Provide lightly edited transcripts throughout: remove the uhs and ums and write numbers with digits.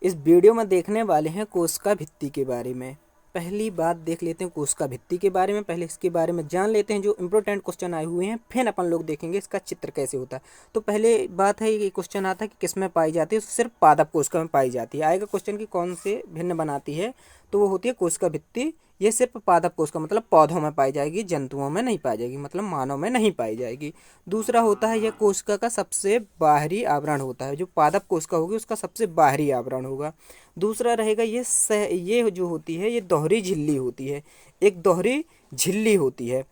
इस वीडियो में देखने वाले हैं कोशिका भित्ति के बारे में। पहली बात देख लेते हैं कोशिका भित्ति के बारे में। पहले इसके बारे में जान लेते हैं जो इम्पोर्टेंट क्वेश्चन आए हुए हैं, फिर अपन लोग देखेंगे इसका चित्र कैसे होता है। तो पहले बात है, ये क्वेश्चन आता है कि किस में पाई जाती है, सिर्फ पादप कोशिका में पाई जाती है। आएगा क्वेश्चन की कौन से भिन्न बनाती है, तो वो होती है कोशिका भित्ति। ये सिर्फ पादप कोशिका मतलब पौधों में पाई जाएगी, जंतुओं में नहीं पाई जाएगी, मतलब मानव में नहीं पाई जाएगी। दूसरा होता है, यह कोशिका का सबसे बाहरी आवरण होता है। जो पादप कोशिका होगी उसका सबसे बाहरी आवरण होगा। दूसरा रहेगा ये जो होती है ये दोहरी झिल्ली होती है, एक दोहरी झिल्ली होती है।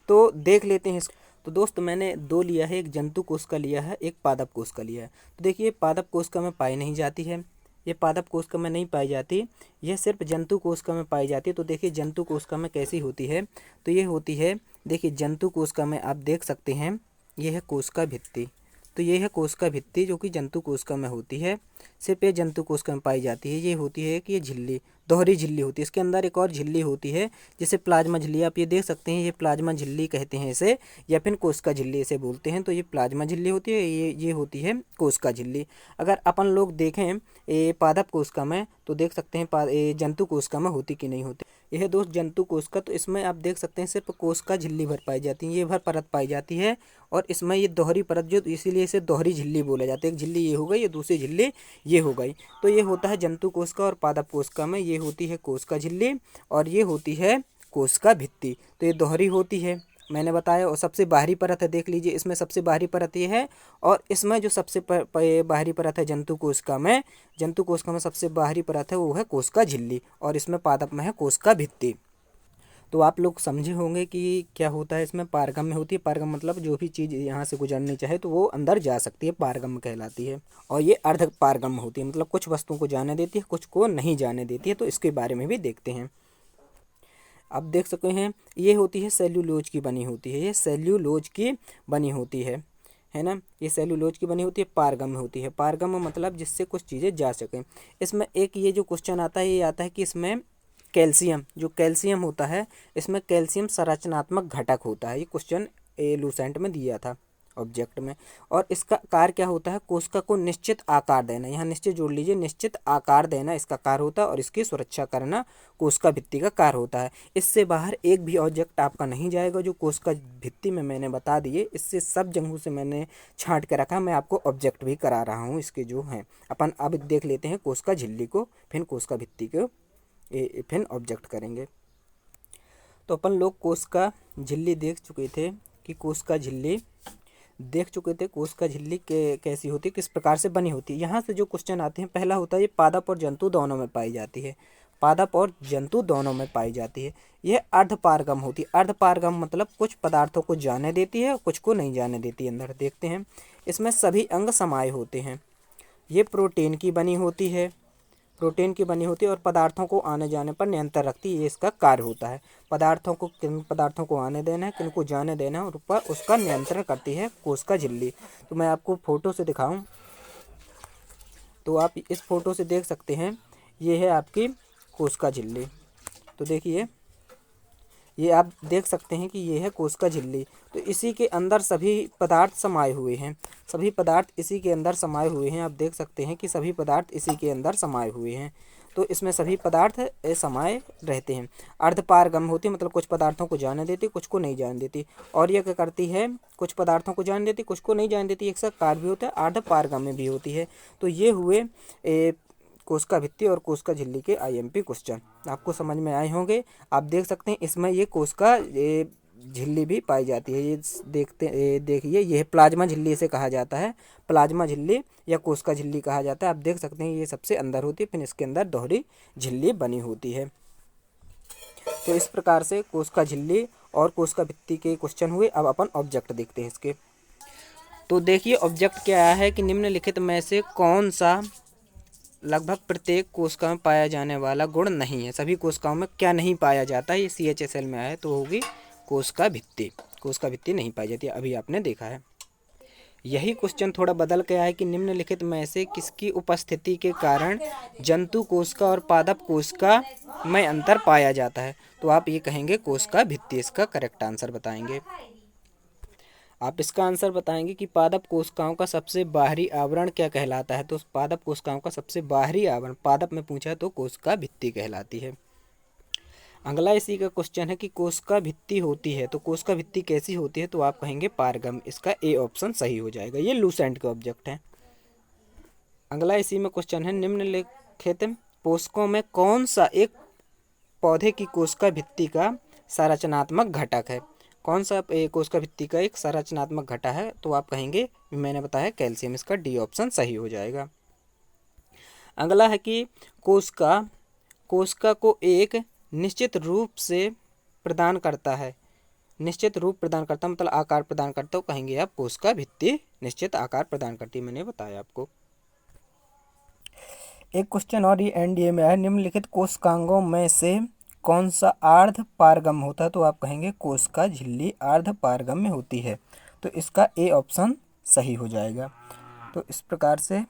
तो देख लेते हैं तो दोस्त मैंने दो लिया है, एक जंतु कोशिका लिया है, एक पादप कोशिका लिया है। तो देखिए पादप कोशिका में पाई नहीं जाती है, ये पादप कोशिका में नहीं पाई जाती, यह सिर्फ जंतु कोशिका में पाई जाती है। तो देखिए जंतु कोशिका में कैसी होती है, तो ये होती है, देखिए जंतु कोशिका में आप देख सकते हैं ये है कोशिका भित्ति। तो ये है कोशिका भित्ति जो कि जंतु कोशिका में होती है, सिर्फ ये जंतु कोशिका में पाई जाती है। ये होती है कि ये झिल्ली, दोहरी झिल्ली होती है। इसके अंदर एक और झिल्ली होती है जिसे प्लाज्मा झिल्ली, आप ये देख सकते हैं, ये प्लाज्मा झिल्ली कहते हैं इसे, या फिर कोशिका झिल्ली इसे बोलते हैं। तो ये प्लाज्मा झिल्ली होती है, ये होती है कोशिका झिल्ली। अगर अपन लोग देखें ये पादप कोशिका में, तो देख सकते हैं ये जंतु कोशिका में होती कि नहीं होती। यह दोस्त जंतु कोशिका, तो इसमें आप देख सकते हैं सिर्फ कोशिका झिल्ली भर पाई जाती है, ये भर परत पाई जाती है। और इसमें ये दोहरी परत जो, इसीलिए इसे दोहरी झिल्ली बोला जाता है। एक झिल्ली ये हो गई, ये दूसरी झिल्ली ये हो गई। तो ये होता है जंतु कोशिका और पादप कोशिका में, ये होती है कोशिका झिल्ली और ये होती है कोशिका भित्ति। तो ये दोहरी होती है मैंने बताया। और सबसे बाहरी परत है, देख लीजिए इसमें सबसे बाहरी परत ये है, और इसमें जो सबसे बाहरी परत है जंतु कोशिका में सबसे बाहरी परत है वो है कोशिका झिल्ली, और इसमें पादप में है कोशिका भित्ति। तो आप लोग समझे होंगे कि क्या होता है इसमें, पारगम्य होती है। पारगम्य मतलब जो भी चीज़ यहाँ से गुजरनी चाहे तो वो अंदर जा सकती है, पारगम्य कहलाती है। और ये अर्ध पारगम्य होती है, मतलब कुछ वस्तुओं को जाने देती है, कुछ को नहीं जाने देती है। तो इसके बारे में भी देखते हैं। अब देख सकते हैं ये होती है सेल्यूलोज की बनी होती है, ये सेल्यूलोज की बनी होती है ना, ये सेल्यूलोज की बनी होती है, पारगम्य होती है। पारगम्य मतलब जिससे कुछ चीज़ें जा सकें। इसमें एक ये जो क्वेश्चन आता है, ये आता है कि इसमें कैल्शियम, जो कैल्शियम होता है, इसमें कैल्शियम संरचनात्मक घटक होता है। ये क्वेश्चन लूसेंट में दिया था ऑब्जेक्ट में। और इसका कार्य क्या होता है, कोशिका को निश्चित आकार देना, यहाँ निश्चित जोड़ लीजिए, निश्चित आकार देना इसका कार्य होता है, और इसकी सुरक्षा करना कोशिका भित्ति का कार्य होता है। इससे बाहर एक भी ऑब्जेक्ट आपका नहीं जाएगा जो कोशिका भित्ति में मैंने बता दिए। इससे सब जगहों से मैंने छांट के रखा, मैं आपको ऑब्जेक्ट भी करा रहा हूँ इसके जो हैं। अपन अब देख लेते हैं कोशिका झिल्ली को, फिर कोशिका भित्ति को फिर ऑब्जेक्ट करेंगे। तो अपन लोग कोशिका झिल्ली देख चुके थे कि कोशिका झिल्ली कोशिका झिल्ली कैसी होती है, किस प्रकार से बनी होती है। यहाँ से जो क्वेश्चन आते हैं, पहला होता है ये पादप और जंतु दोनों में पाई जाती है, पादप और जंतु दोनों में पाई जाती है। यह अर्धपारगम होती है। अर्धपारगम मतलब कुछ पदार्थों को जाने देती है, कुछ को नहीं जाने देती। अंदर देखते हैं, इसमें सभी अंग समाये होते हैं। ये प्रोटीन की बनी होती है, और पदार्थों को आने जाने पर नियंत्रण रखती है। ये इसका कार्य होता है, किन पदार्थों को आने देना है, किन को जाने देना है, और ऊपर उसका नियंत्रण करती है कोशिका झिल्ली। तो मैं आपको फोटो से दिखाऊं, तो आप इस फोटो से देख सकते हैं, ये है आपकी कोशिका झिल्ली। तो देखिए ये आप देख सकते हैं कि ये है कोशिका झिल्ली। तो इसी के अंदर सभी पदार्थ समाये हुए हैं, सभी पदार्थ इसी के अंदर समाये हुए हैं। आप देख सकते हैं कि सभी पदार्थ इसी के अंदर समाये हुए हैं। तो इसमें सभी पदार्थ समाये रहते हैं। अर्धपारगम होती है, मतलब कुछ पदार्थों को जाने देती, कुछ को नहीं जाने देती। और यह क्या करती है, कुछ पदार्थों को जाने देती, कुछ को नहीं जाने देती। एक सा कार्य भी होता है, अर्धपारगम्य भी होती है। तो ये हुए कोशिका भित्ति और कोशिका झिल्ली के आईएमपी क्वेश्चन, आपको समझ में आए होंगे। आप देख सकते हैं इसमें ये कोशिका झिल्ली भी पाई जाती है। ये देखिए ये प्लाज्मा झिल्ली इसे कहा जाता है, प्लाज्मा झिल्ली या कोशिका झिल्ली कहा जाता है। आप देख सकते हैं ये सबसे अंदर होती है, फिर इसके अंदर दोहरी झिल्ली बनी होती है। तो इस प्रकार से कोशिका झिल्ली और कोशिका भित्ति के क्वेश्चन हुए। अब अपन ऑब्जेक्ट देखते हैं इसके। तो देखिए ऑब्जेक्ट क्या है कि निम्नलिखित में से कौन सा लगभग प्रत्येक कोशिका में पाया जाने वाला गुण नहीं है। सभी कोशिकाओं में क्या नहीं पाया जाता है, ये CHSL में आया तो होगी कोशिका भित्ति। कोशिका भित्ति नहीं पाई जाती, अभी आपने देखा है। यही क्वेश्चन थोड़ा बदल के आया कि निम्नलिखित में से किसकी उपस्थिति के कारण जंतु कोशिका और पादप कोशिका में अंतर पाया जाता है। तो आप ये कहेंगे कोशिका भित्ति, इसका करेक्ट आंसर बताएंगे। आप इसका आंसर बताएंगे कि पादप कोशिकाओं का सबसे बाहरी आवरण क्या कहलाता है। तो पादप कोशिकाओं का सबसे बाहरी आवरण पादप में पूछा तो कोशिका भित्ति कहलाती है। अगला इसी का क्वेश्चन है कि कोशिका भित्ति होती है तो कोशिका भित्ति कैसी होती है। तो आप कहेंगे पारगम। इसका ए ऑप्शन सही हो जाएगा। ये लूसेंट के ऑब्जेक्ट हैं। अगला इसी में क्वेश्चन है निम्नलिखित पोषकों में कौन सा एक पौधे की कोशिका भित्ति का संरचनात्मक घटक है। कौन सा कोशिका भित्ति का एक संरचनात्मक घटक है। तो आप कहेंगे मैंने बताया कैल्शियम। इसका डी ऑप्शन सही हो जाएगा। अगला है कि कोशिका को एक निश्चित रूप से प्रदान करता है। निश्चित रूप प्रदान करता मतलब आकार प्रदान करता हो। कहेंगे आप कोशिका भित्ति निश्चित आकार प्रदान करती है। मैंने बताया आपको। एक क्वेश्चन और ये एनडीए में है, निम्नलिखित कोशिकांगों में से कौन सा अर्ध पारगम होता है। तो आप कहेंगे कोशिका झिल्ली अर्ध पारगम्य होती है। तो इसका ए ऑप्शन सही हो जाएगा। तो इस प्रकार से